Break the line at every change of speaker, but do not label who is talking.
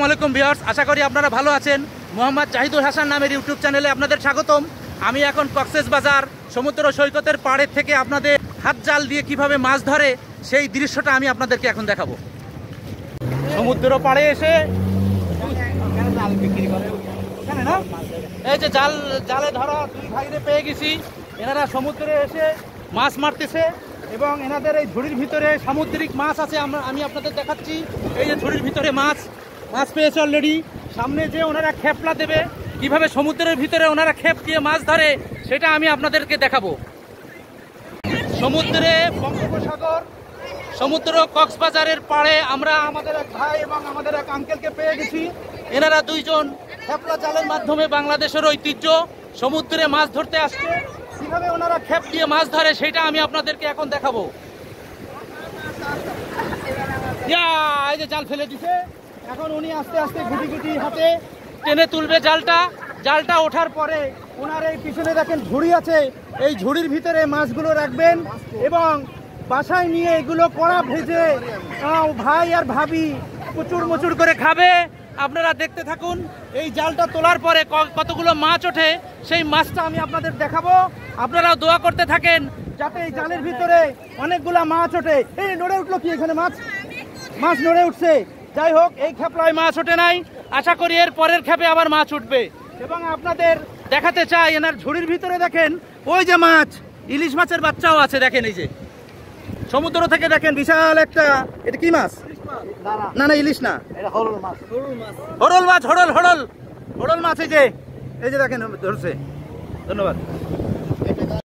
আলাইকুম ভিউয়ার্স, আশা করি আপনারা ভালো আছেন। মোহাম্মদ জাহিদুল হাসান নামের ইউটিউব চ্যানেলে আপনাদের স্বাগতম। আমি এখন কক্সবাজার সমুদ্র সৈকতের পাড়ের থেকে আপনাদের হাত জাল দিয়ে কিভাবে মাছ ধরে সেই দৃশ্যটা আমি আপনাদেরকে এখন দেখাবো। সমুদ্র পাড়ে এসে এই যে জালে ধরা দুই ভাইরে পেয়ে গেছি। এনারা সমুদ্রে এসে মাছ মারতেছে এবং এনাদের এই ঝুড়ির ভিতরে সামুদ্রিক মাছ আছে। আমি আপনাদের দেখাচ্ছি। এই যে ঝুড়ির ভিতরে মাছ পেয়েছে অলরেডি। সামনে যে ওনারা খেপলা দেবে, কিভাবে সমুদ্রের ভিতরে ওনারা খেপ দিয়ে মাছ ধরে সেটা আমি আপনাদেরকে দেখাবো। সমুদ্রে বঙ্গোপসাগর সমুদ্র কক্সবাজারের পাড়ে আমরা আমাদের এক ভাই এবং আমাদের এক আঙ্কেলকে পেয়ে গেছি। এনারা দুইজন খেপলা জালের মাধ্যমে বাংলাদেশের ঐতিহ্য সমুদ্রে মাছ ধরতে আসছে। কিভাবে ওনারা খেপ দিয়ে মাছ ধরে সেটা আমি আপনাদেরকে এখন দেখাবো। এই যে জাল ফেলে দিছে, এখন উনি আস্তে আস্তে গুটি গুটি হাতে টেনে তুলবে জালটা ওঠার পরে ওনার এই পিছনে দেখেন ঝুড়ি আছে, এই ঝুড়ির ভিতরে মাছগুলো রাখবেন এবং বাসায় নিয়ে এগুলো কড়া ভেজে ভাই আর ভাবি প্রচুর মচুর করে খাবে। আপনারা দেখতে থাকুন। এই জালটা তোলার পরে কতগুলো মাছ ওঠে সেই মাছটা আমি আপনাদের দেখাবো। আপনারাও দোয়া করতে থাকেন যাতে এই জালের ভিতরে অনেকগুলা মাছ ওঠে। এই নড়ে উঠলো কি, এখানে মাছ নড়ে উঠছে। যাই হোক, এই খেপলায় মাছ ওঠে নাই, আশা করি এর পরের খেপে আবার মাছ উঠবে। এবং আপনাদের দেখাতে চাই এনার ঝুড়ির ভিতরে দেখেন ওই যে মাছ, ইলিশ মাছের বাচ্চাও আছে। দেখেন এই যে সমুদ্র থেকে দেখেন বিশাল একটা, এটা কি মাছ? না না, ইলিশ না, হরল মাছ। হরল মাছ। এই যে দেখেন ধরছে। ধন্যবাদ।